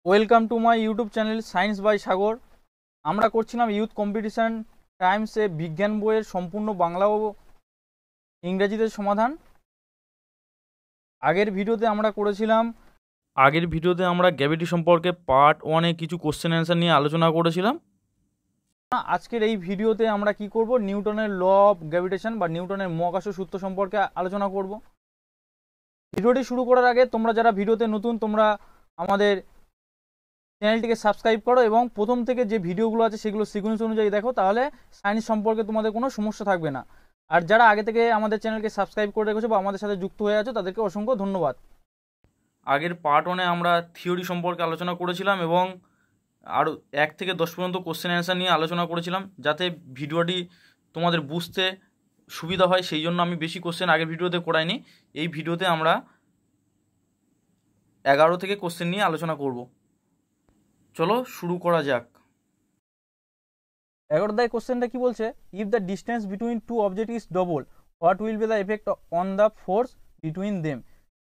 Welcome to my YouTube channel science by Sagar. আমরা করছিলাম youth competition টাইমসে বিজ্ঞান বইয়ের সম্পূর্ণ বাংলা ও ইংরেজিতে সমাধান। আগের ভিডিওতে আমরা গ্র্যাভিটি সম্পর্কে পার্ট 1-এ কিছু কোশ্চেন অ্যান্সার নিয়ে আলোচনা করেছিলাম। আজকের এই ভিডিওতে আমরা কি করব, নিউটনের ল অফ গ্র্যাভিটেশন বা নিউটনের মহাকর্ষ সূত্র সম্পর্কে আলোচনা করব। ভিডিওটি শুরু করার আগে তোমরা যারা ভিডিওতে নতুন, তোমরা আমাদের চ্যানেলটিকে সাবস্ক্রাইব করো এবং প্রথম থেকে যে ভিডিওগুলো আছে সেগুলো সিকোয়েন্স অনুযায়ী দেখো, তাহলে সায়েন্স সম্পর্কে তোমাদের কোনো সমস্যা থাকবে না। আর যারা আগে থেকে আমাদের চ্যানেলকে সাবস্ক্রাইব করে রেখেছো বা আমাদের সাথে যুক্ত হয়ে আছো, তাদেরকে অসংখ্য ধন্যবাদ। আগের পার্ট 1-এ আমরা থিওরি সম্পর্কে আলোচনা করেছিলাম এবং আরও 1 থেকে 10 পর্যন্ত কোশ্চেন অ্যান্সার নিয়ে আলোচনা করেছিলাম, যাতে ভিডিওটি তোমাদের বুঝতে সুবিধা হয়। সেই জন্য আমি বেশি কোশ্চেন আগের ভিডিওতে করাইনি। এই ভিডিওতে আমরা 11 থেকে কোশ্চেন নিয়ে আলোচনা করব। চলো শুরু করা যাক। 11 কোশ্চেনটা কি বলছে, if the distance between two object is double, what will be the effect on the force between them.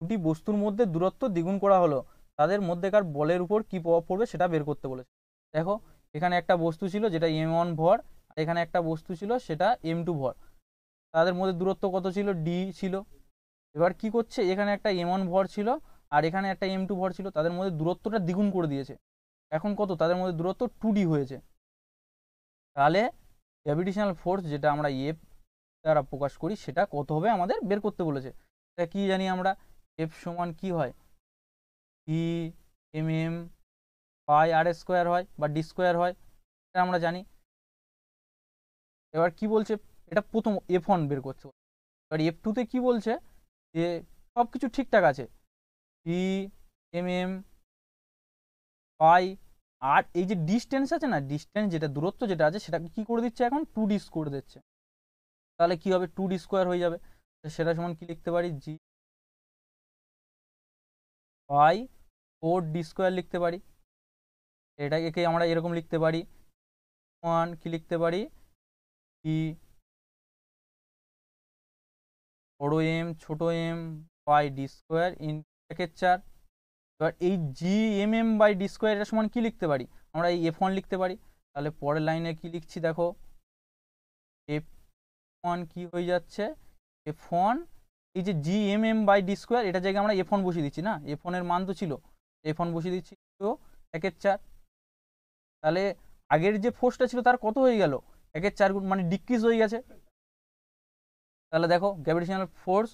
দুটি বস্তুর মধ্যে দূরত্ব দ্বিগুণ করা হলো, তাদের মধ্যেকার বলের উপর কি প্রভাব পড়বে সেটা বের করতে বলেছে। দেখো, এখানে একটা বস্তু ছিল যেটা m1 ভর, আর এখানে একটা বস্তু ছিল সেটা m2 ভর। তাদের মধ্যে দূরত্ব কত ছিল, d ছিল। এবার কি করছে, এখানে একটা m1 ভর ছিল আর এখানে একটা m2 ভর ছিল, তাদের মধ্যে দূরত্বটা দ্বিগুণ করে দিয়েছে। এখন কত, তাদের মধ্যে দূরত্ব 2d হয়েছে। তাহলে গ্র্যাভিটেশনাল ফোর্স, যেটা আমরা এফ দ্বারা প্রকাশ করি, সেটা কত হবে আমাদের বের করতে বলেছে। এটা কি জানি আমরা, এফ সমান কি হয়, ই এম এম পাই আর স্কোয়ার হয় বা ডি স্কোয়ার হয়, এটা আমরা জানি। এবার কি বলছে, এটা প্রথম F1 বের করছে। এবার F2-তে কি বলছে, যে সব কিছু ঠিকঠাক আছে, ই এম এম পাই, আর এই যে ডিস্টেন্স আছে না, ডিস্টেন্স যেটা দূরত্ব যেটা আছে সেটাকে কি করে দিচ্ছে, এখন 2d করে দিচ্ছে। তাহলে কি হবে, 2d স্কোয়ার হয়ে যাবে। সেটা সমান কি লিখতে পারি, জি বাই 4d স্কোয়ার লিখতে পারি। এটাকে আমরা এরকম লিখতে পারি, ওয়ান কি লিখতে পারি, ই বড় এম ছোট M by D square in bracket 4। এবার এই G M M by D square এটা সমান কি লিখতে পারি, আমরা এই F1 লিখতে পারি। তাহলে পরের লাইনে কি লিখছি, দেখো F1 কি হয়ে যাচ্ছে, F1 এই যে G M M by D square, এটা জায়গায় আমরা F1 বসিয়ে দিচ্ছি না, F1 এর মান তো ছিল, F1 বসিয়ে দিচ্ছি, তো 1/4। তাহলে আগের যে ফোর্সটা ছিল তার কত হয়ে গেল, 1/4 গুণ, মানে ডিক্রিজ হয়ে গেছে। তাহলে দেখো গ্র্যাভিটেশনাল ফোর্স,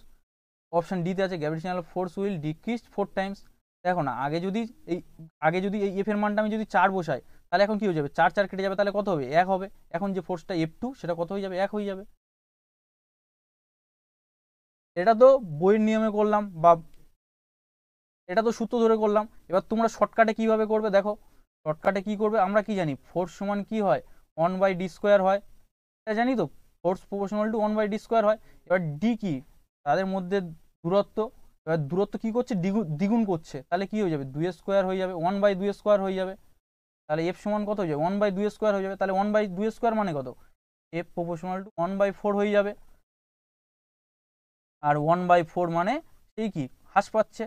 অপশন ডিতে আছে, gravitational force will decrease 4 Times. দেখো না, আগে যদি এই এফ এর মানটা আমি যদি 4 বসাই, তাহলে এখন কি হয়ে যাবে, 4 4 কেটে যাবে, তাহলে কত হবে, 1 হবে। এখন যে ফোর্সটা F2 সেটা কত হয়ে যাবে, 1 হয়ে যাবে। এটা তো বইয়ের নিয়মে করলাম, বা এটা তো সূত্র ধরে করলাম। এবার তোমরা শর্টকাটে কিভাবে করবে, দেখো শর্টকাটে কি করবে, আমরা কি জানি, ফোর্স সমান কি হয়, 1/d স্কোয়ার হয়, এটা জানি তো, force proportional to 1/d square হয়। এবার ডি কি, তাদের মধ্যে দূরত্ব। এবার দূরত্ব কি করছে, দ্বিগুণ করছে, তাহলে কি হয়ে যাবে, 2 স্কোয়ার হয়ে যাবে, 1/2 স্কোয়ার হয়ে যাবে। তাহলে এফ সমান কত হয়ে যাবে, 1/2 স্কোয়ার হয়ে যাবে। তাহলে 1/2 স্কোয়ার মানে কত, এফ প্রপোর্শনাল টু 1/4 হয়ে যাবে। আর 1/4 মানে সেই কি, হ্রাস পাচ্ছে।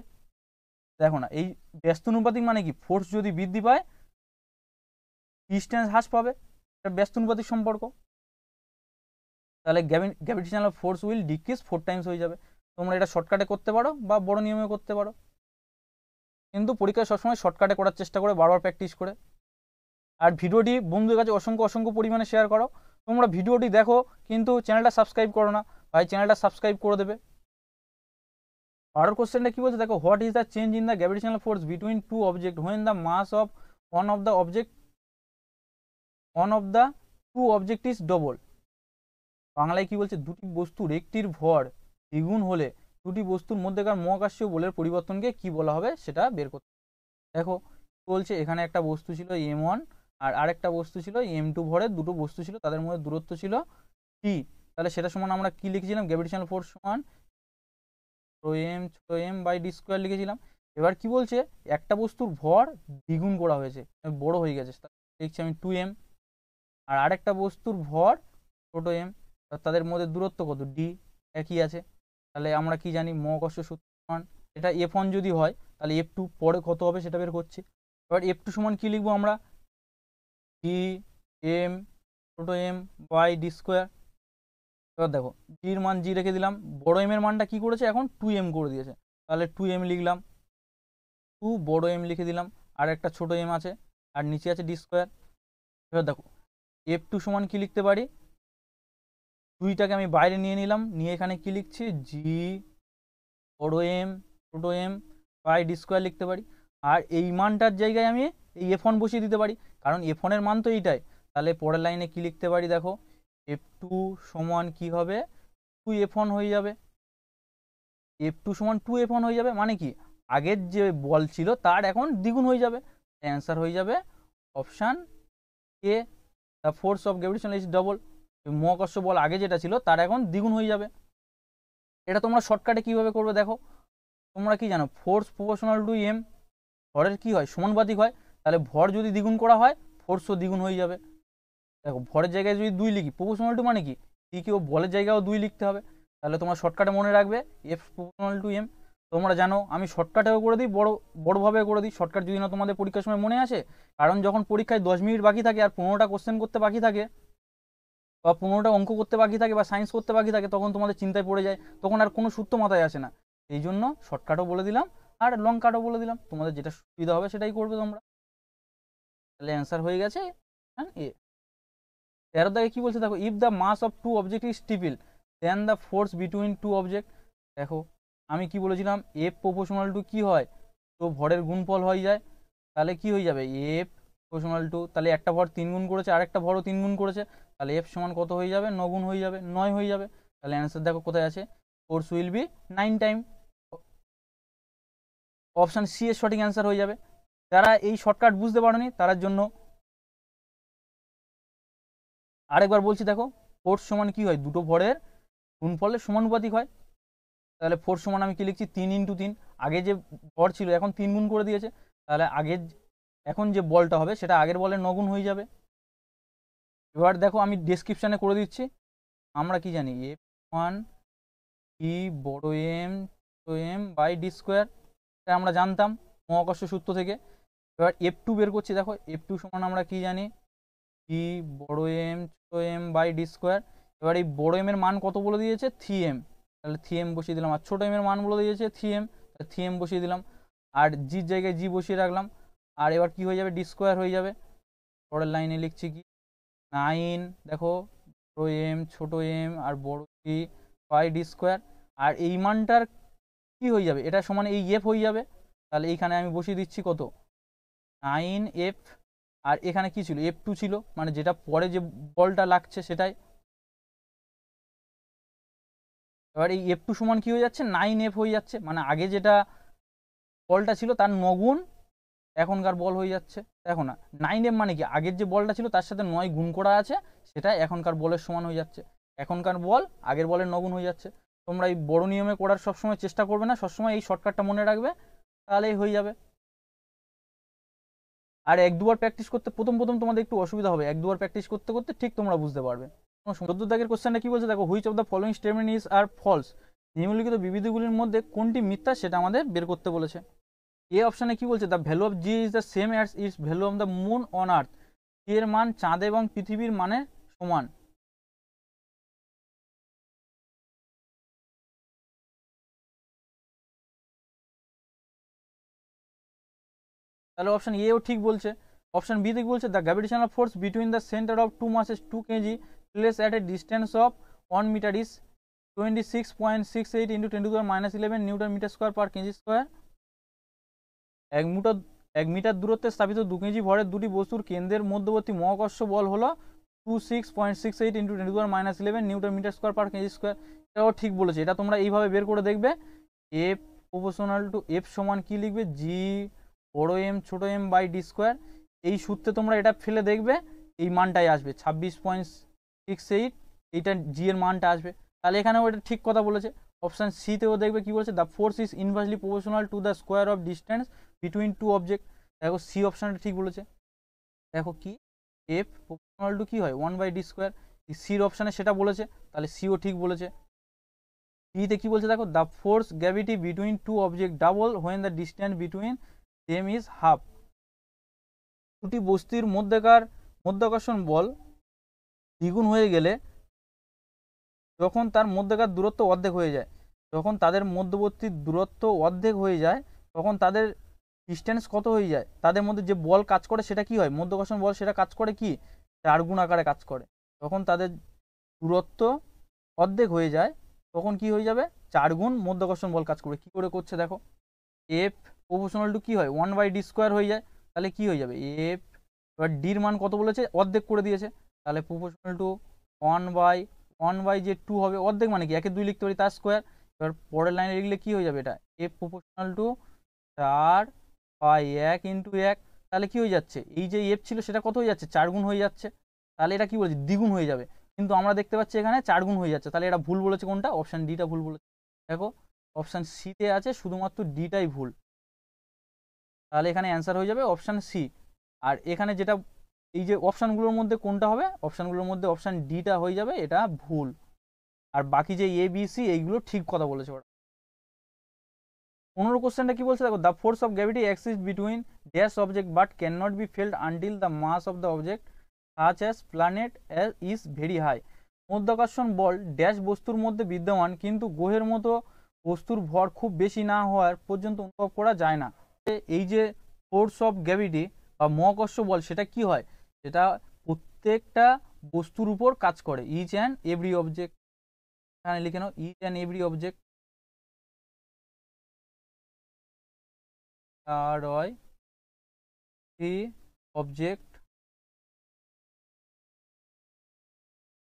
দেখো না, এই ব্যস্তানুপাতিক মানে কি, ফোর্স যদি বৃদ্ধি পায় ডিস্টেন্স হ্রাস পাবে, এটা ব্যস্তানুপাতিক সম্পর্ক। তাহলে gravitational force will decrease 4 Times হয়ে যাবে। তোমরা এটা শর্টকাটে করতে পারো বা বড় নিয়মে করতে পারো, কিন্তু পরীক্ষায় সবসময় শর্টকাটে করার চেষ্টা করে, বারবার প্র্যাকটিস করে। আর ভিডিওটি বন্ধুদের কাছে অসংখ্য অসংখ্য পরিমাণে শেয়ার করো। তোমরা ভিডিওটি দেখো কিন্তু চ্যানেলটা সাবস্ক্রাইব করো না, ভাই চ্যানেলটা সাবস্ক্রাইব করে দেবে। পরের কোশ্চেনটা কি বলছে, দেখো, what is the change in the gravitational force between two object when the mass of one of the two object is double. বাংলায় কি বলছে, দুটি বস্তুর একটির ভর দ্বিগুণ হলে দুটি বস্তুর মধ্যেকার মহাকর্ষীয় বলের পরিবর্তনকে কি বলা হবে সেটা বের করতে। দেখো বলছে, এখানে একটা বস্তু ছিল m1 আর আরেকটা বস্তু ছিল m2 ভরের, দুটো বস্তু ছিল, তাদের মধ্যে দূরত্ব ছিল t। তাহলে সেটা সমান আমরা কি লিখেছিলাম, গ্র্যাভিটেশনাল ফোর্স সমান m বাই ডি স্কোয়ার লিখেছিলাম। এবার কি বলছে, একটা বস্তুর ভর দ্বিগুণ করা হয়েছে, বড় হয়ে গেছে, লিখছি আমি 2m। আর আরেকটা বস্তুর ভর ছোট m, তাদের মধ্যে দূরত্ব কত, d, একই আছে। তাহলে আমরা কি জানি, মহাকর্ষ সূত্র সমান, এটা F1 যদি হয় তাহলে F2 পরে কত হবে সেটা বের করছি। এবার এফ টু সমান কি লিখবো আমরা, জি এম ছোটো এম বাই ডি স্কোয়ার। এবার দেখো জির মান জি রেখে দিলাম, বড় এম এর মানটা কি করেছে এখন 2m করে দিয়েছে, তাহলে 2m লিখলাম, 2 বড় এম লিখে দিলাম, আর একটা ছোট এম আছে, আর নিচে আছে ডি স্কোয়ার। এবার দেখো এফ টু সমান কি লিখতে পারি, 2টাকে আমি বাইরে নিয়ে নিলাম, নিয়ে এখানে কি লিখছি, জি বড় এম ছোট এম বাই ডি স্কোয়ার লিখতে পারি। আর এই মানটার জায়গায় আমি এই f1 বসিয়ে দিতে পারি, কারণ f1 এর মান তো এইটাই। তাহলে পরের লাইনে কি লিখতে পারি, দেখো এফ টু সমান কি হবে, 2f1 হয়ে যাবে। এফ টু সমান 2f1 হয়ে যাবে মানে কি, আগের যে বল ছিল তার এখন দ্বিগুণ হয়ে যাবে। অ্যান্সার হয়ে যাবে option A, the force of gravitation is double. মহাকর্ষ বল আগে যেটা ছিল তার এখন দ্বিগুণ হয়ে যাবে। এটা তোমরা শর্টকাটে কিভাবে করবে দেখো, তোমরা কি জানো, ফোর্স প্রপোর্শনাল টু এম, ভরের কি হয় সমানুপাতিক হয়, তাহলে ভর যদি দ্বিগুণ করা হয় ফোর্সও দ্বিগুণ হয়ে যাবে। দেখো ভরের জায়গায় যদি 2 লিখি, প্রপোর্শনাল টু মানে কি, কি ও বলের জায়গায়ও 2 লিখতে হবে। তাহলে তোমরা শর্টকাটে মনে রাখবে এফ প্রপোর্শনাল টু এম। তোমরা জানো আমি শর্টকাটেও করে দিই, বড়োভাবে করে দিই। শর্টকাট যদি না তোমাদের পরীক্ষার সময় মনে আসে, কারণ যখন পরীক্ষায় 10 মিনিট বাকি থাকে আর 15টা কোশ্চেন করতে বাকি থাকে, বা 15টা অঙ্ক করতে বাকি থাকে, বা সায়েন্স করতে বাকি থাকে, তখন তোমাদের চিন্তায় পড়ে যায়, তখন আর কোনো সূত্র মাথায় আসে না। এই জন্য শর্টকাটও বলে দিলাম আর লং কাটও বলে দিলাম, তোমাদের যেটা সুবিধা হবে সেটাই করবে তোমরা। তাহলে অ্যান্সার হয়ে গেছে এ। 13 দাগে কি বলছে দেখো, if the mass of two object is triple then the force between two object. দেখো আমি কি বলেছিলাম, এফ প্রপোর্শনাল টু কি হয়, তো ভরের গুণফল হয়ে যায়, তাহলে কি হয়ে যাবে এফ প্রপোর্শনাল টু, তাহলে একটা ভর 3 গুণ করেছে আর একটা ভরও 3 গুণ করেছে, তাহলে এফ সমান কত হয়ে যাবে, 9 গুণ হয়ে যাবে, 9 হয়ে যাবে। তাহলে অ্যান্সার দেখো কোথায় আছে, force will be 9 time. Option C এর সঠিক অ্যান্সার হয়ে যাবে। যারা এই শর্টকাট বুঝতে পারোনি তার জন্য আরেকবার বলছি, দেখো ফোর্স সমান কি হয়, দুটো ভরের গুণফলের সমানুপাতিক হয়। তাহলে ফোর্স সমান আমি কি লিখছি, 3 × 3, আগে যে ভর ছিল এখন 3 গুণ করে দিয়েছে, তাহলে আগের এখন যে বলটা হবে সেটা আগের বলের 9 গুণ হয়ে যাবে। এবার দেখো আমি ডেসক্রিপশানে করে দিচ্ছি, আমরা কি জানি F1 ই বড় এম ছোট এম বাই ডি স্কোয়ার, এটা আমরা জানতাম মহাকর্ষ সূত্র থেকে। এবার F2 বের করছি, দেখো F2 সমান আমরা কি জানি, ই বড় এম ছোট এম বাই ডি স্কোয়ার। এবার এই বড় এম এর মান কত বলে দিয়েছে, 3m, তাহলে 3m বসিয়ে দিলাম, আর ছোট এম এর মান বলে দিয়েছে 3m, 3m বসিয়ে দিলাম, আর জির জায়গায় জি বসিয়ে রাখলাম। আর এবার কি হয়ে যাবে, ডি স্কোয়ার হয়ে যাবে। পরের লাইনে লিখছি কি, 9 দেখো বড় এম ছোট এম আর বড় জি বাই ডি স্কোয়ার। আর এই মানটার কি হয়ে যাবে, এটা সমান এই এফ হয়ে যাবে, তাহলে এইখানে আমি বসিয়ে দিচ্ছি কত, 9f। আর এখানে কি ছিল, F2 ছিল, মানে যেটা পরে যে বলটা লাগছে সেটাই। এবার এই F2 সমান কি হয়ে যাচ্ছে, 9f হয়ে যাচ্ছে, মানে আগে যেটা বলটা ছিল তার 9 গুণ এখনকার বল হয়ে যাচ্ছে। দেখো না 9f মানে কি, আগের যে বলটা ছিল তার সাথে 9 গুণ করা আছে, সেটা এখনকার বলের সমান হয়ে যাচ্ছে। এখনকার বল আগের বলের 9 গুণ হয়ে যাচ্ছে। তোমরা এই বড় নিয়মে করার সবসময় চেষ্টা করবে না, সবসময় এই শর্টকাটটা মনে রাখবে, তাহলেই হয়ে যাবে। আর 1-2বার প্র্যাকটিস করতে প্রথম প্রথম তোমাদের একটু অসুবিধা হবে, 1-2বার প্র্যাকটিস করতে করতে ঠিক তোমরা বুঝতে পারবে। 14 দাগের কোশ্চেনটা কি বলছে দেখো, which of the following statement is are false, নিম্নলিখিত বিবৃতিগুলির মধ্যে কোনটি মিথ্যা সেটা আমাদের বের করতে বলেছে। এ অপশানে কি বলছে, the value of G is the same as is value of the moon on earth, এর মান চাঁদ এবং পৃথিবীর মানের সমান। তাহলে অপশন এও ঠিক বলছে। অপশন বি থেকে বলছে, the gravitational force between the centre of two masses 2 kg place at a distance of 1 metre is 26.68 × 10⁻11 newton metre square per kg square. এক মিটার 1 মিটার দূরত্বে স্থাপিত 2 কেজি ভরের দুটি বস্তুর কেন্দ্রের মধ্যবর্তী মহাকর্ষ বল হলো 26.68 × 10⁻11 newton metre square per kg square. এটাও ঠিক বলেছে, এটা তোমরা এইভাবে বের করে দেখবে। এফ প্রপোর্শনাল টু এফ সমান কি লিখবে, জি বড় এম ছোট এম বাই ডি স্কোয়ার। এই সূত্রে তোমরা এটা ফেলে দেখবে, এই মানটাই আসবে 26.68, এইটা জি এর মানটা আসবে। তাহলে এখানেও এটা ঠিক কথা বলেছে। অপশান সিতেও দেখবে কি বলেছে, the force is inversely proportional to the square of distance between two object. দেখো সি অপশানটা ঠিক বলেছে। দেখো কি, এফ প্রপোর্শনাল টু কি হয় 1/d স্কোয়ার, সির অপশানে সেটা বলেছে, তাহলে সিও ঠিক বলেছে। ডিতে কি বলছে দেখো, the force gravity between two object double when the distance between them is half. দুটি বস্তুর মধ্যেকার মধ্যাকর্ষণ বল দ্বিগুণ হয়ে গেলে যখন তার মধ্যেকার দূরত্ব অর্ধেক হয়ে যায়, যখন তাদের মধ্যবর্তী দূরত্ব অর্ধেক হয়ে যায় তখন তাদের ডিস্টেন্স কত হয়ে যায়, তাদের মধ্যে যে বল কাজ করে সেটা কি হয়, মধ্যাকর্ষণ বল সেটা কাজ করে কি 4 গুণ আকারে কাজ করে। তখন তাদের দূরত্ব অর্ধেক হয়ে যায় তখন কি হয়ে যাবে 4 গুণ মধ্যাকর্ষণ বল কাজ করবে। কি করে করছে দেখো, এফ প্রপোর্শনাল টু কি হয় 1/d² হয়ে যায়, তাহলে কি হয়ে যাবে এফ, এবার ডির মান কত বলেছে অর্ধেক করে দিয়েছে, তাহলে প্রপোর্শনাল টু 1/2 হবে, অর্ধেক মানে কি 1/2 লিখতে পারি তার স্কোয়ার। এবার পরের লাইনে লিখলে কি হয়ে যাবে এটা এফ প্রপোর্শনাল টু 4/1 ইন্টু 1, তাহলে কি হয়ে যাচ্ছে এই যে এফ ছিল সেটা কত হয়ে যাচ্ছে 4 গুণ হয়ে যাচ্ছে, তাহলে এটা কি বলছে দ্বিগুণ হয়ে যাবে, কিন্তু আমরা দেখতে পাচ্ছি এখানে 4 গুণ হয়ে যাচ্ছে, তাহলে এটা ভুল বলেছে কোনটা, অপশান ডিটা ভুল বলেছে। দেখো অপশান সিতে আছে শুধুমাত্র ডিটাই ভুল, তাহলে এখানে অ্যান্সার হয়ে যাবে অপশান সি। আর এখানে যেটা এই যে অপশানগুলোর মধ্যে কোনটা হবে, অপশানগুলোর মধ্যে অপশান ডিটা হয়ে যাবে, এটা ভুল, আর বাকি যে এ বি সি এইগুলো ঠিক কথা বলেছে ওরা। 15 কোশ্চেনটা কি বলছে দেখো, the force of gravity exist between dash object but can not be felt until the mass of the object such as planet is very high. মধ্যাকর্ষণ বল ড্যাশ বস্তুর মধ্যে বিদ্যমান কিন্তু গ্রহের মতো বস্তুর ভর খুব বেশি না হওয়ার পর্যন্ত অনুভব করা যায় না। এই যে ফোর্স অফ গ্র্যাভিটি বা মহাকর্ষ বল সেটা কি হয়, সেটা প্রত্যেকটা বস্তুর উপর কাজ করে, ইচ অ্যান্ড এভরি অবজেক্ট, এখানে লিখে নাও ইচ অ্যান্ড এভরি অবজেক্ট আর হয় অবজেক্ট,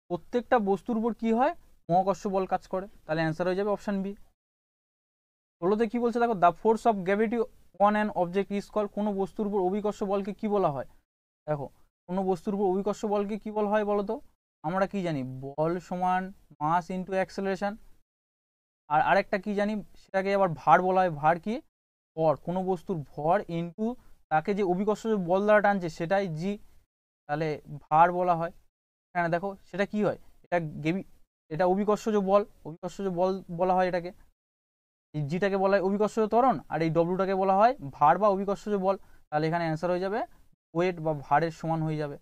প্রত্যেকটা বস্তুর উপর কি হয় মহাকর্ষ বল কাজ করে, তাহলে অ্যান্সার হয়ে যাবে অপশান বি। 16তে কি বলছে দেখো, the force of gravity on an object is called, কোনো বস্তুর উপর অভিকর্ষ বলকে কি বলা হয়। দেখো কোনো বস্তুর উপর অভিকর্ষ বলকে কি বলা হয় বলো তো, আমরা কি জানি বল সমান মাস ইন্টু অ্যাক্সেলারেশন, আর আরেকটা কি জানি সেটাকে আবার ভার বলা হয়, ভার কি ভর, কোনো বস্তুর ভর ইন্টু তাকে যে অভিকর্ষ বল দ্বারা টানছে সেটাই জি, তাহলে ভার বলা হয়। এখানে দেখো সেটা কি হয়, এটা অভিকর্ষজ বল, অভিকর্ষজ বল বলা হয় এটাকে, এই জিটাকে বলা হয় অভিকর্ষজ ত্বরণ আর এই ডব্লুটাকে বলা হয় ভার বা অভিকর্ষজ বল, তাহলে এখানে অ্যান্সার হয়ে যাবে ওয়েট বা ভারের সমান হয়ে যাবে।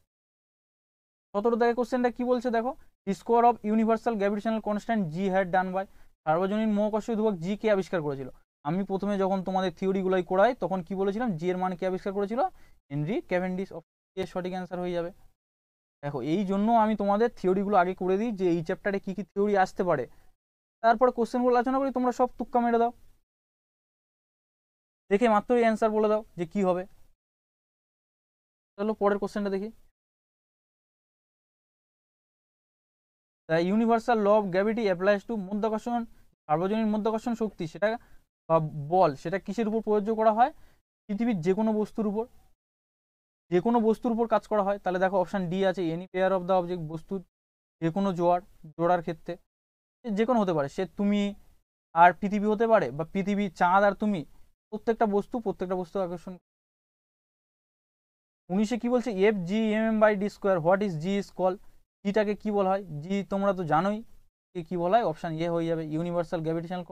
17 থেকে কোশ্চেনটা কি বলছে দেখো, square of universal gravitational constant G had done by, সার্বজনীন মহাকর্ষীয় ধ্রুবক জি কে আবিষ্কার করেছিল। আমি প্রথমে যখন তোমাদের থিওরিগুলোই করাই তখন কি বলেছিলাম জি এর মান কে আবিষ্কার করেছিল, হেনরি ক্যাভেন্ডিশ, এর সঠিক অ্যান্সার হয়ে যাবে। দেখো এই জন্য আমি তোমাদের থিওরিগুলো আগে করে দিই যে এই চ্যাপ্টারে কি কি থিওরি আসতে পারে, তারপরে কোশ্চেনগুলো আলোচনা করি, তোমরা সব তুক্কা মেরে দাও, দেখে মাত্রই অ্যান্সার বলে দাও যে কি হবে। চলো পরের কোশ্চেনটা দেখি, the universal law of gravity applies to মধ্যাকর্ষণ, সার্বজনীন মধ্যাকর্ষণ শক্তি সেটা বা বল সেটা কিসের উপর প্রযোজ্য করা হয়, পৃথিবীর যে কোনো বস্তুর উপর, যে কোনো বস্তুর উপর কাজ করা হয়। তাহলে দেখো অপশান ডি আছে any pair of the object, বস্তুর যে কোনো জোড়ার ক্ষেত্রে যে কোনো হতে পারে, সে তুমি আর পৃথিবী হতে পারে বা পৃথিবী চাঁদ আর তুমি, প্রত্যেকটা বস্তু আকর্ষণ। 19 কি বলছে, F G M M by D square, what is G is call, জিটাকে কি বলা হয়, জি তোমরা তো জানোই কি বলা হয়, অপশান এ হয়ে যাবে ইউনিভার্সাল গ্র্যাভিটেশনাল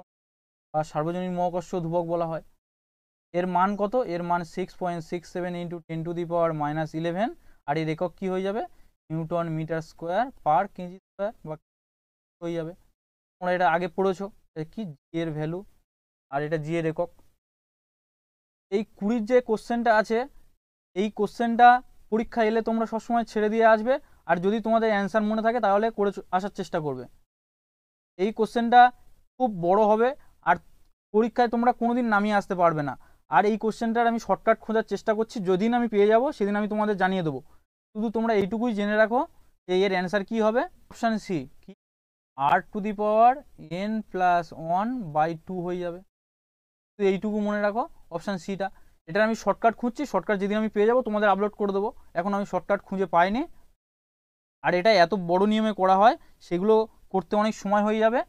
বা সার্বজনীন মহাকর্ষ ধ্রুবক বলা হয়। এর মান কত, এর মান 6.67 ইন্টু 10⁻11, আর এর একক কি হয়ে যাবে newton metre square per kg square বা হয়ে যাবে। তোমরা এটা আগে পড়েছো কি জি এর ভ্যালু, আর এটা জি এর একক। এই 20 যে কোশ্চেনটা আছে এই কোশ্চেনটা পরীক্ষা এলে তোমরা সবসময় ছেড়ে দিয়ে আসবে, আর যদি তোমাদের অ্যান্সার মনে থাকে তাহলে করে আসার চেষ্টা করবে। এই কোশ্চেনটা খুব বড় হবে আর পরীক্ষায় তোমরা কোনোদিন নামিয়ে আসতে পারবে না, আর এই কোশ্চেনটার আমি শর্টকাট খোঁজার চেষ্টা করছি, যেদিন আমি পেয়ে যাব সেদিন আমি তোমাদের জানিয়ে দেবো। শুধু তোমরা এইটুকুই জেনে রাখো যে এর অ্যান্সার কি হবে, অপশান সি কি r⁻n+1/2 হয়ে যাবে, এইটুকু মনে রাখো অপশান সিটা। এটা আমি শর্টকাট খুঁজছি, শর্টকাট যেদিন আমি পেয়ে যাবো তোমাদের আপলোড করে দেবো, এখন আমি শর্টকাট খুঁজে পাইনি, আর এটা এত বড় নিয়মে করা হয় সেগুলো করতে অনেক সময় হয়ে যাবে,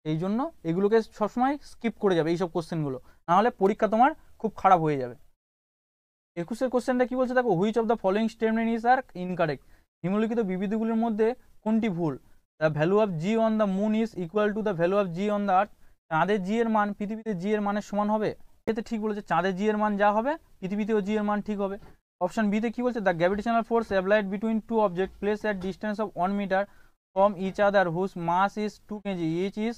এই জন্য এগুলোকে সবসময় স্কিপ করে যাবে এইসব কোশ্চেনগুলো, নাহলে পরীক্ষা তোমার খুব খারাপ হয়ে যাবে। 21 কোশ্চেনটা কি বলছে দেখো, which of the following statement is are incorrect, নিম্নলিখিত বিবৃতিগুলির মধ্যে কোনটি ভুল। The value of G on the moon is equal to the value of G on the earth, চাঁদের জি এর মান পৃথিবীতে জি এর মানের সমান হবে, এতে ঠিক বলেছে, চাঁদে জি এর মান যা হবে পৃথিবীতেও জি এর মান ঠিক হবে। অপশন বিতে কি বলছে, the gravitational force applied between two object place at distance of 1 metre from each other whose mass is 2 kg each is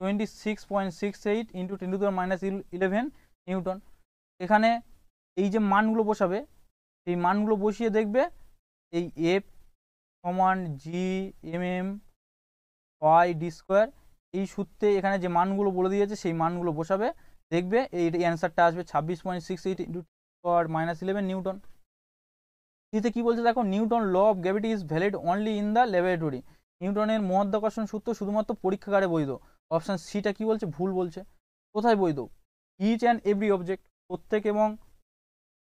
26.68 into 10⁻11 newton. এখানে এই যে মানগুলো বসাবে, এই মানগুলো বসিয়ে দেখবে এই এফ সমান G M Y D square, এই সূত্রে এখানে যে মানগুলো বলে দিয়েছে সেই মানগুলো বসাবে, দেখবে এই অ্যান্সারটা আসবে 26.68 ইন্টু -11 নিউটন। এতে কি বলছে দেখো, Newton law of gravity is valid only in the laboratory. নিউটনের মহাকর্ষণ সূত্র শুধুমাত্র পরীক্ষাগারে বৈধ। অপশন সিটা কি বলছে, ভুল বলছে। কোথায় বৈধ, ইচ অ্যান্ড এভরি অবজেক্ট,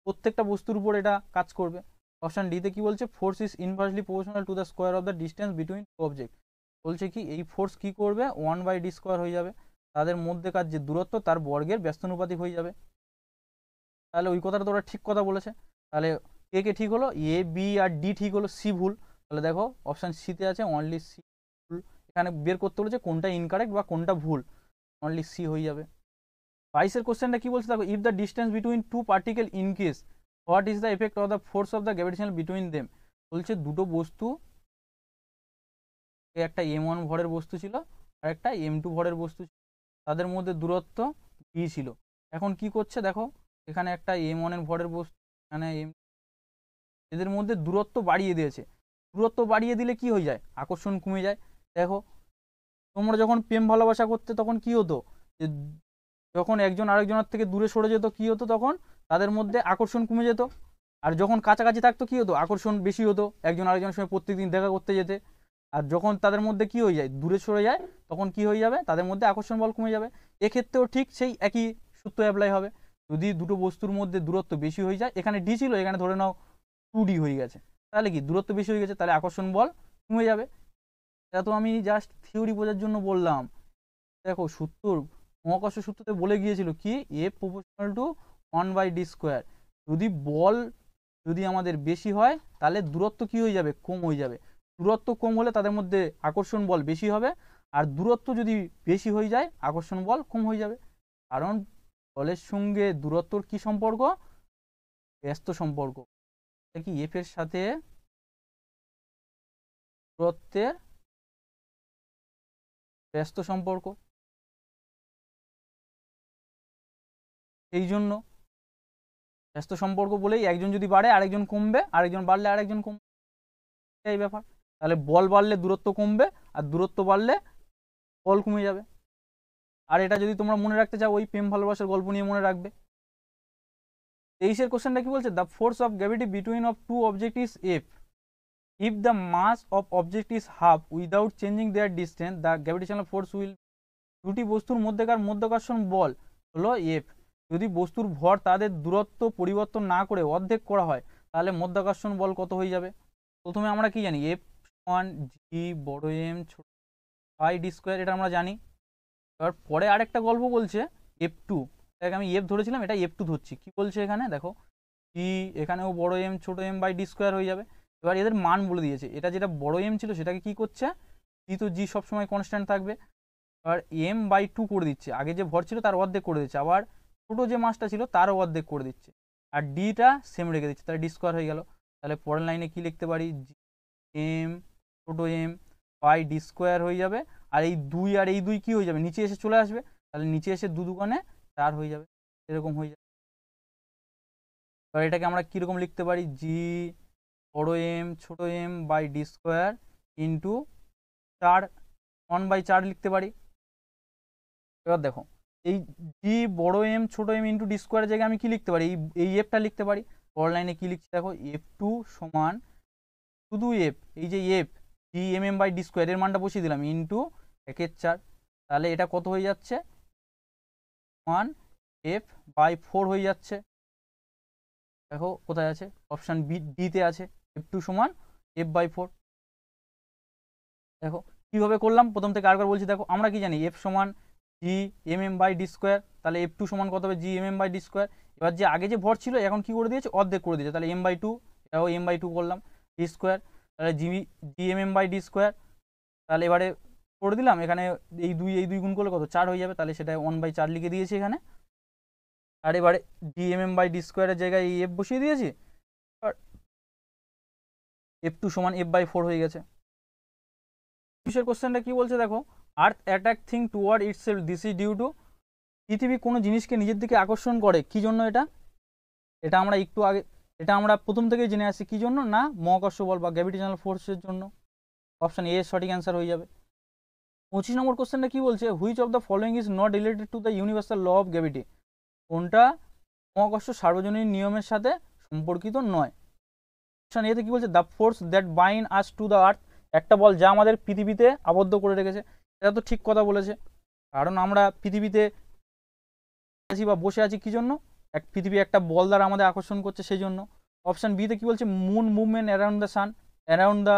প্রত্যেকটা বস্তুর উপর এটা কাজ করবে। অপশন ডিতে কি বলছে, force is inversely proportional to the square of the distance between two object. বলছে কি এই ফোর্স কি করবে, 1/d স্কোয়ার হয়ে যাবে, তাদের মধ্যেকার যে দূরত্ব তার বর্গের ব্যস্তানুপাতিক হয়ে যাবে। তাহলে ওই কথাটা তো ওরা ঠিক কথা বলেছে। তাহলে কে কে ঠিক হলো, এ বি আর ডি ঠিক হলো, সি ভুল। তাহলে দেখো অপশন সিতে আছে অনলি সি ভুল। এখানে বের করতে বলেছে কোনটা ইনকারেক্ট বা কোনটা ভুল, অনলি সি হয়ে যাবে। 22 কোশ্চেনটা কি বলছে দেখো, if the distance between two particle increase what is the effect of the force of the gravitational between them. বলছে দুটো বস্তু, একটা m1 ভরের বস্তু ছিল আর একটা m2 ভরের বস্তু ছিল, তাদের মধ্যে দূরত্ব d ছিল। এখন কি করছে দেখো, এখানে একটা m1 এর ভরের বস্তু, এখানে এদের মধ্যে দূরত্ব বাড়িয়ে দিয়েছে। দূরত্ব বাড়িয়ে দিলে কি হয়ে যায়, আকর্ষণ কমে যায়। দেখো তোমরা যখন প্রেম ভালোবাসা করতে তখন কি হতো, যে যখন একজন আরেকজনের থেকে দূরে সরে যেত কি হতো, তখন তাদের মধ্যে আকর্ষণ কমে যেত। আর যখন কাছাকাছি থাকতো কি হতো, আকর্ষণ বেশি হতো, একজন আরেকজনের সঙ্গে প্রত্যেকদিন দেখা করতে যেতে। আর যখন তাদের মধ্যে কি হয়ে যায়, দূরে সরে যায়, তখন কি হয়ে যাবে, তাদের মধ্যে আকর্ষণ বল কমে যাবে। এক্ষেত্রেও ঠিক সেই একই সূত্র অ্যাপ্লাই হবে। যদি দুটো বস্তুর মধ্যে দূরত্ব বেশি হয়ে যায়, এখানে ডি ছিল, এখানে ধরে নাও 2d হয়ে গেছে, তাহলে কি দূরত্ব বেশি হয়ে গেছে, তাহলে আকর্ষণ বল কমে যাবে। এটা তো আমি জাস্ট থিওরি বোঝার জন্য বললাম। দেখো সূত্র, মহাকর্ষ সূত্রতে বলে গিয়েছিল কি, F proportional to 1/d square. যদি বল যদি আমাদের বেশি হয় তাহলে দূরত্ব কি হয়ে যাবে, কম হয়ে যাবে। দূরত্ব কম হলে তাদের মধ্যে আকর্ষণ বল বেশি হবে, আর দূরত্ব যদি বেশি হয়ে যায় আকর্ষণ বল কম হয়ে যাবে। কারণ বলের সঙ্গে দূরত্বর কি সম্পর্ক, ব্যস্ত সম্পর্ক। কি এফ এর সাথে দূরত্বের ব্যস্ত সম্পর্ক, এই জন্য ব্যস্ত সম্পর্ক বলেই একজন যদি বাড়ে আরেকজন কমবে, আরেকজন বাড়লে আরেকজন কমবে, এই ব্যাপার। তাহলে বল বাড়লে দূরত্ব কমবে, আর দূরত্ব বাড়লে বল কমে যাবে। আর এটা যদি তোমরা মনে রাখতে চাও, ওই প্রেম ভালোবাসার গল্প নিয়ে মনে রাখবে। 23 কোশ্চেনটা কি বলছে, the force of gravity between of two object is F if the mass of object is half without changing their distance the gravitational force will. দুটি বস্তুর মধ্যেকার মধ্যাকর্ষণ বল হলো এফ। যদি বস্তুর ভর তাদের দূরত্ব পরিবর্তন না করে অর্ধেক করা হয়, তাহলে মধ্যাকর্ষণ বল কত হয়ে যাবে। প্রথমে আমরা কি জানি, এফ সমান জি বড় এম ছোট আই ডি স্কোয়ার, এটা আমরা জানি। এবার পরে আরেকটা গল্প বলছে, F2, এটাকে আমি এফ ধরেছিলাম, এটা F2 ধরছি। কি বলছে এখানে দেখো, জি এখানেও বড় এম ছোট এম বাই ডি স্কোয়ার হয়ে যাবে। এবার এদের মান বলে দিয়েছে, এটা যেটা বড় এম ছিল সেটাকে কি করছে, জি তো জি সবসময় কনস্ট্যান্ট থাকবে, আর m/2 করে দিচ্ছে, আগে যে ভর ছিল তার অর্ধেক করে দিচ্ছে, আবার ছোট যে মাসটা ছিল তারও অর্ধেক করে দিচ্ছে, আর ডিটা সেম রেখে দিচ্ছে, তাহলে ডি স্কোয়ার হয়ে গেল। তাহলে পরের লাইনে কি লিখতে পারি, এম ছোট এম বাই ডি স্কোয়ার হয়ে যাবে। আর এই 2 আর এই 2 কি হয়ে যাবে, নিচে এসে চলে আসবে, তাহলে নিচে এসে 2 দুগুণে 4 হয়ে যাবে, এরকম হয়ে যাবে। এবার এটাকে আমরা কীরকম লিখতে পারি, জি বড় এম ছোট M by D square into 4 1/4 লিখতে পারি। এবার দেখো এই জি বড় এম ছোট এম ইন্টু ডি স্কোয়ারের জায়গায় আমি কি লিখতে পারি, এই এফটা লিখতে পারি। পরের লাইনে কি লিখছি দেখো, F2 সমান শুধু এফ, এই যে F G M M by D square এর মানটা বসিয়ে দিলাম ইন্টু 1/4। তাহলে এটা কত হয়ে যাচ্ছে, 1/f/4 হয়ে যাচ্ছে। দেখো কোথায় আছে, অপশান বি ডিতে আছে, F2 সমান f/4। দেখো কিভাবে করলাম, প্রথম থেকে আরেকবার বলছি। দেখো আমরা কি জানি, এফ সমান G M M by D square, তাহলে F2 সমান কত হবে, G M M by D square. এবার যে আগে যে ভর ছিল এখন কি করে দিয়েছে, অর্ধেক করে দিয়েছে, তাহলে m/2, এটাও m/2 করলাম, ডি স্কোয়ার, তাহলে G M M by D square. তাহলে এবারে করে দিলাম, এখানে এই দুই গুণ করলে কত 4 হয়ে যাবে, তাহলে সেটা 1/4 লিখে দিয়েছি এখানে। আর এবারে dmm/d² জায়গায় এই এফ বসিয়ে দিয়েছি, আর f2 সমান f/4 হয়ে গেছে। বিশের কোশ্চেনটা কি বলছে দেখো, earth attack thing toward itself, this is due to, পৃথিবী কোনো জিনিসকে নিজের দিকে আকর্ষণ করে কি জন্য? এটা আমরা একটু আগে, এটা আমরা প্রথম থেকেই জেনে আসছি কি জন্য, না মহাকর্ষ বল বা গ্র্যাভিটেশনাল ফোর্সের জন্য। অপশন এ সঠিক অ্যান্সার হয়ে যাবে। 25 নম্বর কোশ্চেনটা কি বলছে, which of the following is not related to the universal law of gravity, কোনটা মহাকর্ষ সার্বজনীন নিয়মের সাথে সম্পর্কিত নয়? অপশন এতে কি বলছে, the force that bind us to the earth, একটা বল যা আমাদের পৃথিবীতে আবদ্ধ করে রেখেছে। এটা তো ঠিক কথা বলেছে, কারণ আমরা পৃথিবীতে আছি বা বসে আছি কি জন্য, পৃথিবী একটা বল দ্বারা আমাদের আকর্ষণ করছে সেই জন্য। অপশন বিতে কি বলছে, moon movement around the sun, around the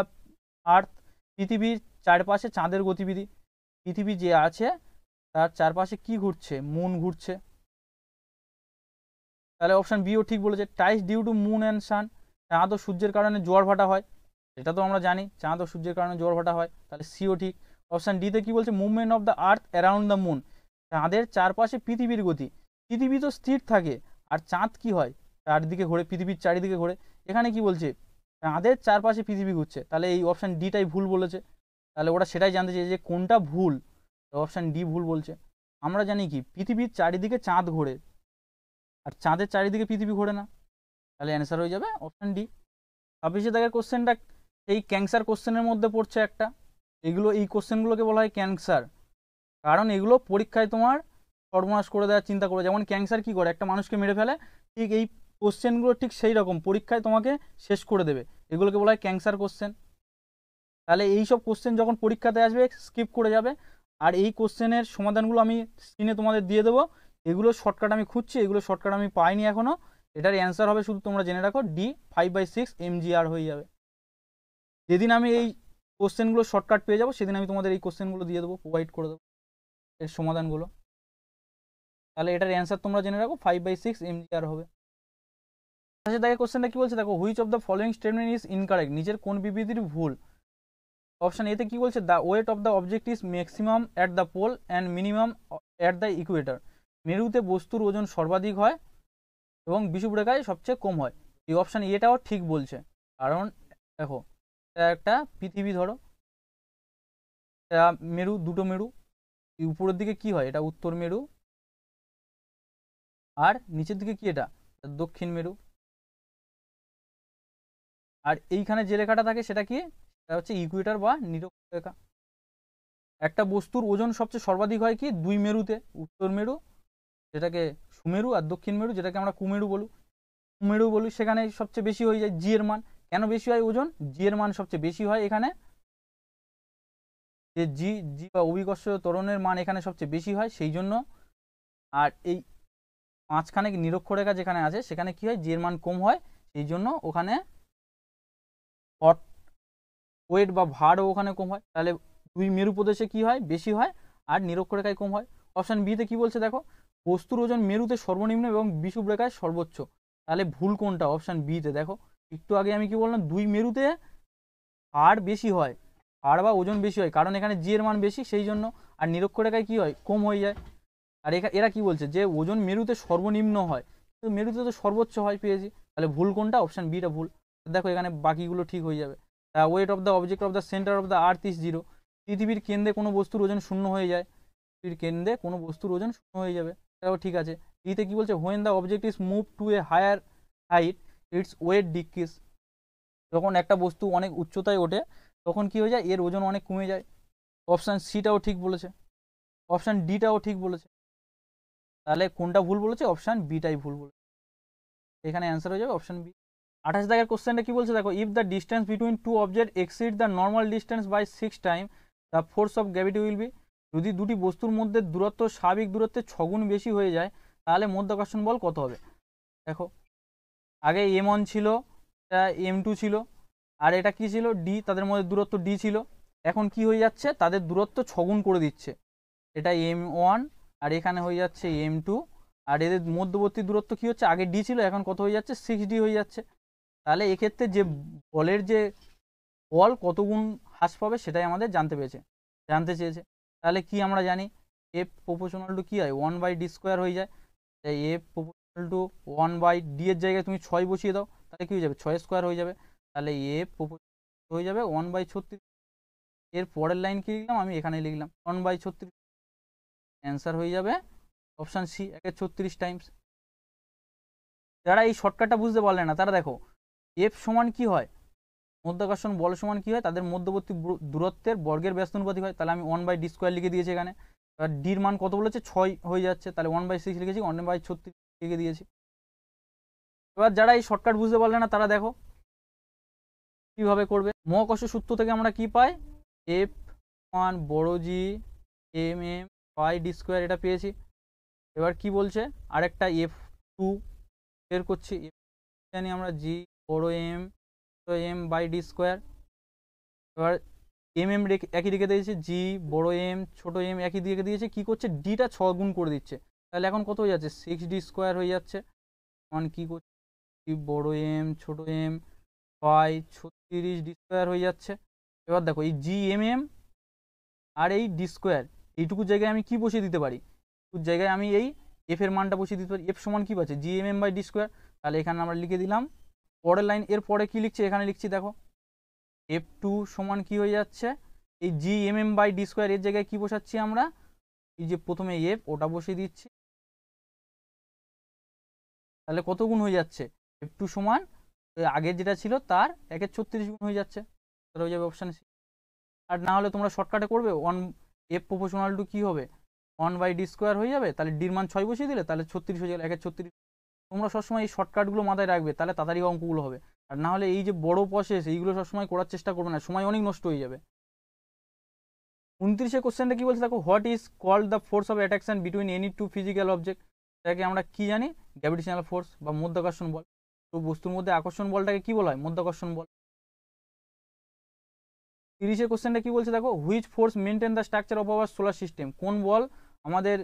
earth, পৃথিবীর চারপাশে চাঁদের গতিবিধি, পৃথিবী যে আছে তার চারপাশে কি ঘুরছে, মুন ঘুরছে। তাহলে অপশন বিও ঠিক বলেছে। টাইস ডিউ টু মুন অ্যান্ড সান, চাঁদ ও সূর্যের কারণে জোয়ার ভাটা হয়, এটা তো আমরা জানি চাঁদ ও সূর্যের কারণে জোয়ার ভাটা হয়, তাহলে সিও ঠিক। অপশন ডিতে কি বলছে, movement of the earth around the moon, চাঁদের চারপাশে পৃথিবীর গতি, পৃথিবী তো স্থির থাকে আর চাঁদ কি হয় চারদিকে ঘোরে, পৃথিবীর চারিদিকে ঘোরে। এখানে কি বলছে, চাঁদের চারপাশে পৃথিবী ঘুরছে, তাহলে এই অপশন ডিটাই ভুল বলেছে। তাহলে ওরা সেটাই জানতে চেয়েছে যে কোনটা ভুল, অপশন ডি ভুল বলছে। আমরা জানি কি পৃথিবীর চারিদিকে চাঁদ ঘোরে আর চাঁদের চারিদিকে পৃথিবী ঘোরে না, তাহলে অ্যান্সার হয়ে যাবে অপশন ডি। 26 দাগের কোশ্চেনটা এই ক্যান্সার কোশ্চেনের মধ্যে পড়ছে একটা, এই কোশ্চেনগুলোকে বলা হয় ক্যান্সার, কারণ এগুলো পরীক্ষায় তোমার সর্বনাশ করে দেওয়ার চিন্তা করে। যেমন ক্যান্সার কি করে, একটা মানুষকে মেরে ফেলে, ঠিক এই কোশ্চেনগুলো ঠিক সেই রকম পরীক্ষায় তোমাকে শেষ করে দেবে, এগুলোকে বলা হয় ক্যান্সার কোশ্চেন। তাহলে এই সব কোশ্চেন যখন পরীক্ষাতে আসবে স্কিপ করে যাবে। আর এই কোশ্চেনের সমাধানগুলো আমি স্ক্রিনে তোমাদের দিয়ে দেবো, এগুলো শর্টকাট আমি খুঁজছি, এগুলো শর্টকাট আমি পাইনি এখনও। এটার অ্যান্সার হবে, শুধু তোমরা জেনে রাখো, ডি 5/6 mgr হয়ে যাবে। যেদিন আমি এই কোশ্চেনগুলো শর্টকাট পেয়ে যাবো সেদিন আমি তোমাদের এই কোশ্চেনগুলো দিয়ে দেবো, প্রোভাইড করে দেবো এর সমাধানগুলো। তাহলে এটার অ্যান্সার তোমরা জেনে রাখো, 5/6 mgr হবে। আচ্ছা দেখো কোশ্চেনটা কি বলছে দেখো, which of the following statement is incorrect, নিচের কোন বিবৃতির ভুল? অপশন এতে কি বলছে, the weight of the object is maximum at the pole and minimum at the equator, মেরুতে বস্তুর ওজন সর্বাধিক হয় এবং বিষুবরেখায় সবচেয়ে কম হয়। এই অপশন এটাও ঠিক বলছে, কারণ দেখো এটা একটা পৃথিবী, ধরো এটা মেরু, দুটো মেরু, উপরের দিকে কি হয়, এটা উত্তর মেরু, আর নিচের দিকে কি, এটা দক্ষিণ মেরু। আর এইখানে যে রেখাটা থাকে সেটা কি, এটা হচ্ছে ইকুয়েটর বা নিরক্ষরেখা। একটা বস্তুর ওজন সবচেয়ে সর্বাধিক হয় কি, দুই মেরুতে, উত্তর মেরু যেটাকে সুমেরু আর দক্ষিণ মেরু যেটাকে আমরা কুমেরু বলি, সেখানে সবচেয়ে বেশি হয়ে যায় জি এর মান। কেন বেশি হয় ওজন, জি এর মান সবচেয়ে বেশি হয় এখানে, যে জি জি বা অভিকর্ষ ত্বরণের মান এখানে সবচেয়ে বেশি হয় সেই জন্য। আর এই মাঝখানে নিরক্ষরেখা যেখানে আছে সেখানে কি হয়, জি এর মান কম হয়, সেই জন্য ওখানে হট ওয়েট বা ভারও ওখানে কম হয়। তাহলে দুই মেরু প্রদেশে কি হয়, বেশি হয়, আর নিরক্ষরেখায় কম হয়। অপশন বিতে কি বলছে দেখো, বস্তুর ওজন মেরুতে সর্বনিম্ন এবং বিষুবরেখায় সর্বোচ্চ, তাহলে ভুল কোনটা, অপশন বিতে। দেখো একটু আগে আমি কি বললাম, দুই মেরুতে আর বেশি হয়, আর বা ওজন বেশি হয়, কারণ এখানে জি এর মান বেশি সেই জন্য, আর নিরক্ষরেখায় কি হয়, কম হয়ে যায়। আর এরা কি বলছে যে ওজন মেরুতে সর্বনিম্ন হয়, তো মেরুতে তো সর্বোচ্চ হয় পেয়েছি, তাহলে ভুল কোনটা, অপশন বিটা ভুল। দেখো এখানে বাকিগুলো ঠিক হয়ে যাবে। Wait of the object of the centre of the earth is 0, পৃথিবীর কেন্দ্রে কোনো বস্তুর ওজন শূন্য হয়ে যায়, পৃথিবীর কেন্দ্রে কোনো বস্তুর ওজন শূন্য হয়ে যাবে, এটাও ঠিক আছে। ইতে কি বলছে, when the object is move to a higher height its weight decrease, যখন একটা বস্তু অনেক উচ্চতায় ওঠে তখন কি হয়ে যায়, এর ওজন অনেক কমে যায়। অপশান সিটাও ঠিক বলেছে, অপশান ডিটাও ঠিক বলেছে, তাহলে কোনটা ভুল বলেছে, অপশান বিটাই ভুল বলেছে, এখানে অ্যান্সার হয়ে যাবে অপশান বি। 28 দাগের কোশ্চেনটা কি বলছে দেখো, if the distance between two object exceed the normal distance by 6 time the force of gravity will be, যদি দুটি বস্তুর মধ্যে দূরত্ব স্বাভাবিক দূরত্বের 6 গুণ বেশি হয়ে যায় তাহলে মাধ্যাকর্ষণ বল কত হবে? দেখো আগে m1 ছিল, এটা m2 ছিল, আর এটা কি ছিল, ডি, তাদের মধ্যে দূরত্ব ডি ছিল। এখন কি হয়ে যাচ্ছে, তাদের দূরত্ব 6 গুণ করে দিচ্ছে, এটা m1 আর এখানে হয়ে যাচ্ছে m2, আর এদের মধ্যবর্তী দূরত্ব কি হচ্ছে, আগে ডি ছিল এখন কত হয়ে যাচ্ছে, 6d হয়ে যাচ্ছে। তাহলে এক্ষেত্রে যে বলের যে বল কত গুণ হ্রাস পাবে সেটাই আমাদের জানতে চেয়েছে। তাহলে কি আমরা জানি, এফ প্রপোর্শনাল টু কি হয়, 1/d² হয়ে যায়। এফ প্রপোর্শনাল টু 1/d এর জায়গায় তুমি 6 বসিয়ে দাও, তাহলে কি হয়ে যাবে 6 স্কোয়ার হয়ে যাবে। তাহলে এফ প্রপোর্শনাল হয়ে যাবে 1/36। এর পরের লাইন কি লিখলাম, আমি এখানে লিখলাম 1/36। অ্যান্সার হয়ে যাবে অপশান সি, 1/36 টাইমস। যারা এই শর্টকাটটা বুঝতে পারলে না তারা দেখো, এফ সমান কি হয়, মধ্যাকর্ষণ বল সমান কি হয়, তাদের মধ্যবর্তী দূরত্বের বর্গের ব্যস্তানুপাতিক হয়। তাহলে আমি 1/d² লিখে দিয়েছি এখানে। এবার ডির মান কত বলেছে 6 হয়ে যাচ্ছে, তাহলে 1/6 লিখেছি, 1/36 লিখে দিয়েছি। এবার যারা এই শর্টকাট বুঝতে পারলে না তারা দেখো কিভাবে করবে। মহাকর্ষ সূত্র থেকে আমরা কি পাই, এফ মান বড় জি এম এম বাই d², এটা পেয়েছি। এবার কি বলছে, আরেকটা F2 বের করছি, জানি আমরা জি বড় এম এম বাই d²। এবার এম এম একই রেখে দিয়েছে, জি বড় এম ছোট এম একই রেখে দিয়েছে, কি করছে ডিটা 6 গুণ করে দিচ্ছে। তাহলে এখন কত হয়ে যাচ্ছে 6d² হয়ে যাচ্ছে। মানে কি করছে, বড় এম ছোট এম বাই 36d² হয়ে যাচ্ছে। এবার দেখো এই জি এম এম আর এই d², এইটুকুর জায়গায় আমি কি বসিয়ে দিতে পারি, এইটুকুর জায়গায় আমি এই এফ এর মানটা বসিয়ে দিতে পারি। এফ সমান কি পাচ্ছে জি এম এম বাই d²। তাহলে এখানে আমরা লিখে দিলাম। পরের লাইন, এর পরে কি লিখছি, এখানে লিখছি দেখো F2 সমান কি হয়ে যাচ্ছে, এই G M M by d² এর জায়গায় কি বসাচ্ছি আমরা, এই যে প্রথমে এফ ওটা বসিয়ে দিচ্ছি। তাহলে কত গুণ হয়ে যাচ্ছে, F2 সমান আগের যেটা ছিল তার 1/36 গুণ হয়ে যাচ্ছে, তাহলে হয়ে যাবে অপশান সি। আর না হলে তোমরা শর্টকাটে করবে, এফ প্রপোর্শনাল টু কি হবে 1/d² হয়ে যাবে, তাহলে ডির মান 6 বসিয়ে দিলে তাহলে 36 হয়ে যাবে, 1/36। তোমরা সবসময় এই শর্টকাটগুলো মাথায় রাখবে, তাহলে তাড়াতাড়ি অঙ্কগুলো হবে। আর না হলে এই যে বড় প্রসেস এইগুলো সবসময় করার চেষ্টা করবে না, সময় অনেক নষ্ট হয়ে যাবে। 29 কোশ্চেনটা কি বলছে দেখো, what is called the force of attraction between any two physical object. এটাকে আমরা কি জানি, গ্র্যাভিটেশনাল ফোর্স বা মধ্যাকর্ষণ বল। তো বস্তুর মধ্যে আকর্ষণ বলটাকে কি বলা হয়, মধ্যাকর্ষণ বল। 30 কোশ্চেনটা কি বলছে দেখো, which force maintain the structure of our solar system. কোন বল আমাদের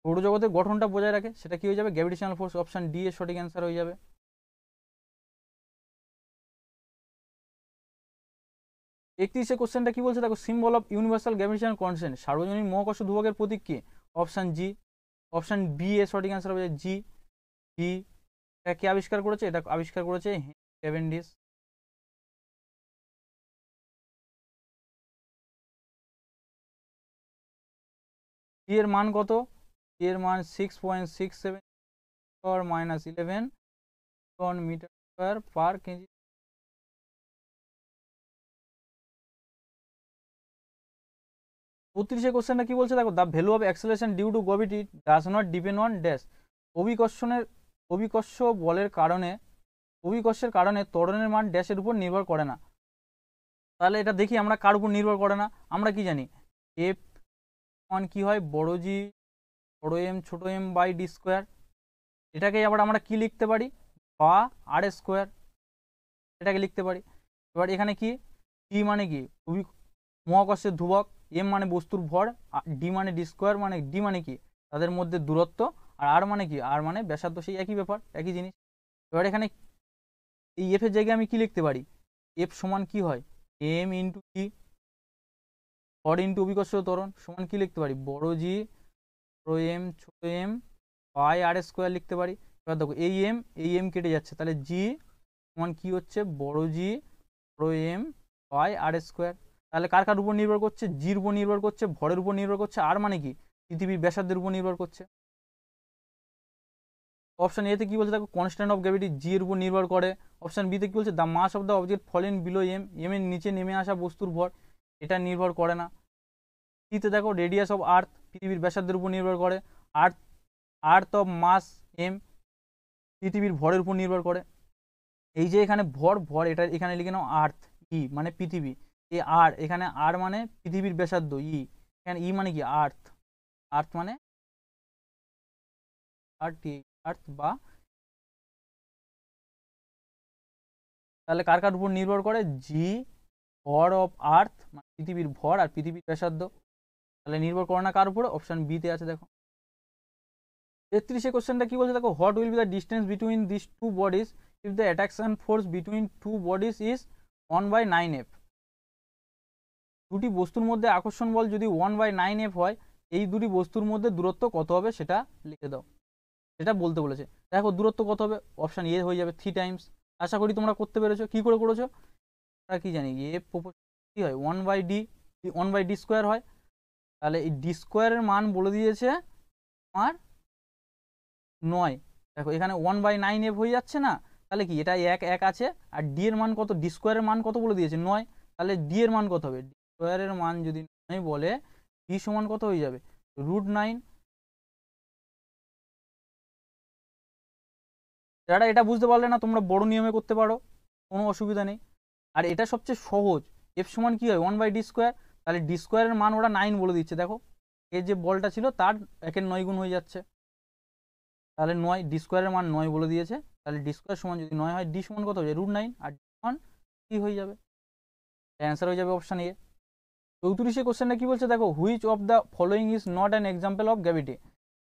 সৌরজগতের গঠনটা বজায় রাখে, সেটা কি হয়ে যাবে গ্র্যাভিটেশনাল ফোর্স। অপশন ডি এর সঠিক অ্যান্সার হয়ে যাবে। 31 কোশ্চেনটা কি বলছে দেখো, symbol of universal gravitational constant, সার্বজনীন মহাকর্ষ ধ্রুবকের প্রতীক কি। অপশন জি, অপশন বি এর সঠিক অ্যান্সার হবে জি। জি, এটা কে আবিষ্কার করেছে, এটা আবিষ্কার করেছে ক্যাভেন্ডিশ। জি এর মান কত, জি এর মান 6.67 -11 মিটার স্কয়ার পার কেজি। 32 কোশ্চেনটা কি বলছে দেখো, the value of acceleration due to gravity does not depend on dash. অভিকর্ষ বলের কারণে, অভিকর্ষের কারণে ত্বরণের মান ড্যাশের উপর নির্ভর করে না। তাহলে এটা দেখি আমরা কার উপর নির্ভর করে না, আমরা কি জানি এফ মান কি হয় বড় জি বড় এম ছোট এম বাই d²। এটাকে আবার আমরা কি লিখতে পারি, বা r², এটাকে লিখতে পারি। এবার এখানে কি জি মানে কি মহাকর্ষের ধ্রুবক, এম মানে বস্তুর ভর, ডি মানে d² মানে ডি মানে কি তাদের মধ্যে দূরত্ব, আর আর মানে কি আর মানে ব্যাসার্ধ, সেই একই ব্যাপার একই জিনিস। এবার এখানে এই এফ এর জায়গায় আমি কি লিখতে পারি, এফ সমান কি হয় এম ইন্টু জি, ভর ইন্টু অভিকর্ষ ত্বরণ সমান কি লিখতে পারি বড় জি বড় এম ছোট এম বাই r² লিখতে পারি। এবার দেখো এই এম কেটে যাচ্ছে, তাহলে জি সমান কি হচ্ছে বড় জি বড় এম বাই r²। তাহলে কার কার উপর নির্ভর করছে, জির উপর নির্ভর করছে, ভরের উপর নির্ভর করছে, আর মানে কি পৃথিবীর ব্যাসার্ধের উপর নির্ভর করছে। অপশন এতে কি বলছে দেখো, কনস্ট্যান্ট অফ গ্র্যাভিটি জি এর উপর নির্ভর করে। অপশন বিতে কি বলছে, the mass of the object fallen below M, M এর নিচে নেমে আসা বস্তুর ভর, এটা নির্ভর করে না। সিতে দেখো, রেডিয়াস অফ আর্থ পৃথিবীর ব্যাসার্ধের উপর নির্ভর করে। আর্থ অফ মাস এম পৃথিবীর ভরের উপর নির্ভর করে। এই যে এখানে ভর এটা এখানে লিখে নাও আর্থ, ই মানে পৃথিবী, এই আর এখানে আর মানে পৃথিবীর ব্যাসার্ধ, এখানে ই মানে কি আর্থ, আর্থ মানে আর্থ বা। তাহলে কার কার উপর নির্ভর করে, জি ভর অফ আর্থ মানে পৃথিবীর ভর আর পৃথিবীর ব্যাসার্ধ, তাহলে নির্ভর করে না কার উপরে, অপশন বি তে আছে দেখো। 33 কোশ্চেনটা কি বলছে দেখো, what will be the distance between this two bodies if the attraction force between two bodies is 1/9f। দুটি বস্তুর মধ্যে আকর্ষণ বল যদি 1/9f হয়, এই দুটি বস্তুর মধ্যে দূরত্ব কত হবে সেটা লিখে দাও, সেটা বলতে বলেছে। দেখো দূরত্ব কত হবে, অপশান এ হয়ে যাবে 3 টাইমস। আশা করি তোমরা করতে পেরেছো। কি করে করেছো, আমরা কি জানি এ কি হয় 1/d স্কোয়ার হয়। তাহলে এই ডি স্কোয়ারের মান বলে দিয়েছে আমার 9। দেখো এখানে 1/9f হয়ে যাচ্ছে না, তাহলে কি এটা এক এক আছে, আর ডি এর মান কত, ডি স্কোয়ারের মান কত বলে দিয়েছে 9, তাহলে ডি এর মান কত হবে, ডি স্কোয়ারের মান যদি 9 বলে ডি সমান কত হয়ে যাবে √9। যারা এটা বুঝতে পারলে না তোমরা বড় নিয়মে করতে পারো, কোনো অসুবিধা নেই। আর এটা সবচেয়ে সহজ, এফ সমান কি হয় 1/d স্কোয়ার, তাহলে ডি স্কোয়ারের মান ওরা 9 বলে দিচ্ছে। দেখো এর যে বলটা ছিল তার 1/9 গুণ হয়ে যাচ্ছে, তাহলে 9, ডি স্কোয়ারের মান 9 বলে দিয়েছে, তাহলে ডি স্কোয়ার সমান যদি 9 হয় ডি সমান কত হয়ে যায় √9, আর ডি সমান কি হয়ে যাবে, অ্যান্সার হয়ে যাবে অপশান এ। 34 কোশ্চেনটা কি বলছে দেখো, which of the following is not an example of gravity,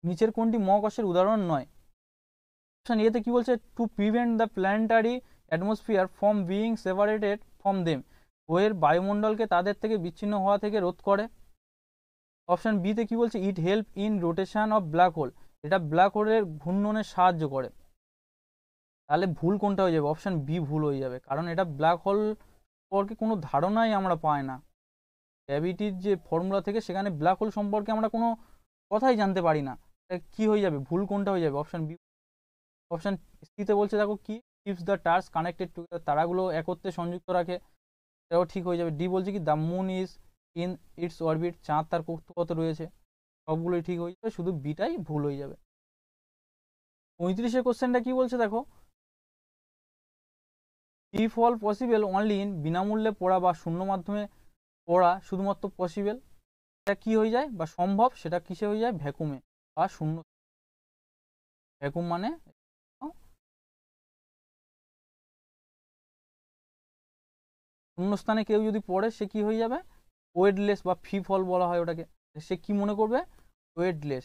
নিচের কোনটি মহাকর্ষের উদাহরণ নয়। অপশান এতে কি বলছে, to prevent the planetary atmosphere from being separated from them, গ্রহের বায়ুমণ্ডলকে তাদের থেকে বিচ্ছিন্ন হওয়া থেকে রোধ করে। অপশান বিতে কি বলছে, it help in rotation of black hole, এটা ব্ল্যাক হোলের ঘূর্ণনে সাহায্য করে। তাহলে ভুল কোনটা হয়ে যাবে, অপশান বি ভুল হয়ে যাবে, কারণ এটা ব্ল্যাক হোল সম্পর্কে কোনো ধারণাই আমরা পাই না। গ্র্যাভিটির যে ফর্মুলা থেকে সেখানে ব্ল্যাক হোল সম্পর্কে আমরা কোনো কথাই জানতে পারি না। কি হয়ে যাবে, ভুল কোনটা হয়ে যাবে, অপশান বি। অপশান সিতে বলছে দেখো কি, কিপস দ্য টার্স কানেক্টেড টুগেদার, তারাগুলো একত্রে সংযুক্ত রাখে, এটাও ঠিক হয়ে যাবে। ডি বলছে কি, the moon is in it's orbit, চাঁদ তার কক্ষপথে রয়েছে, সবগুলোই ঠিক হয়ে যাবে, শুধু বিটাই ভুল হয়ে যাবে। 35 কোশ্চেনটা কি বলছে দেখো, if all possible only in, বিনামূল্যে পড়া বা শূন্য মাধ্যমে পড়া শুধুমাত্র পসিবল, এটা কি হয়ে যায় বা সম্ভব, সেটা কিসে হয়ে যায়, ভ্যাকুমে বা শূন্য। ভ্যাকুম মানে শূন্যস্থানে কেউ যদি পড়ে সে কি হয়ে যাবে, ওয়েটলেস বা ফ্রি ফল বলা হয় ওটাকে। সে কি মনে করবে, ওয়েটলেস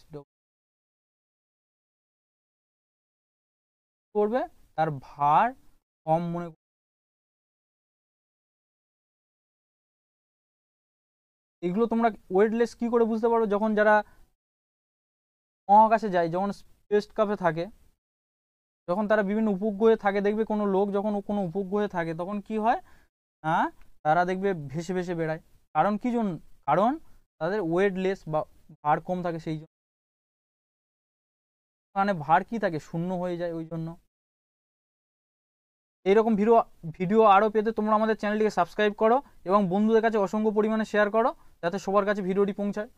করবে, তার ভার কম মনে করবে। এগুলো তোমরা ওয়েটলেস কি করে বুঝতে পারো, যখন যারা মহাকাশে যায়, যখন স্পেস ক্রাফটে থাকে, যখন তারা বিভিন্ন উপগ্রহে থাকে, দেখবে কোনো লোক যখন কোনো উপগ্রহে থাকে তখন কি হয়, হ্যাঁ তারা দেখবে ভেসে ভেসে বেড়ায়। কারণ কি জন্য, কারণ তাদের ওয়েটলেস বা ভার কম থাকে, সেই জন্য। মানে ভার কি থাকে, শূন্য হয়ে যায়, ওই জন্য। এইরকম ভিডিও আরও পেতে তোমরা আমাদের চ্যানেলটিকে সাবস্ক্রাইব করো এবং বন্ধুদের কাছে অসংখ্য পরিমাণে শেয়ার করো, যাতে সবার কাছে ভিডিওটি পৌঁছায়।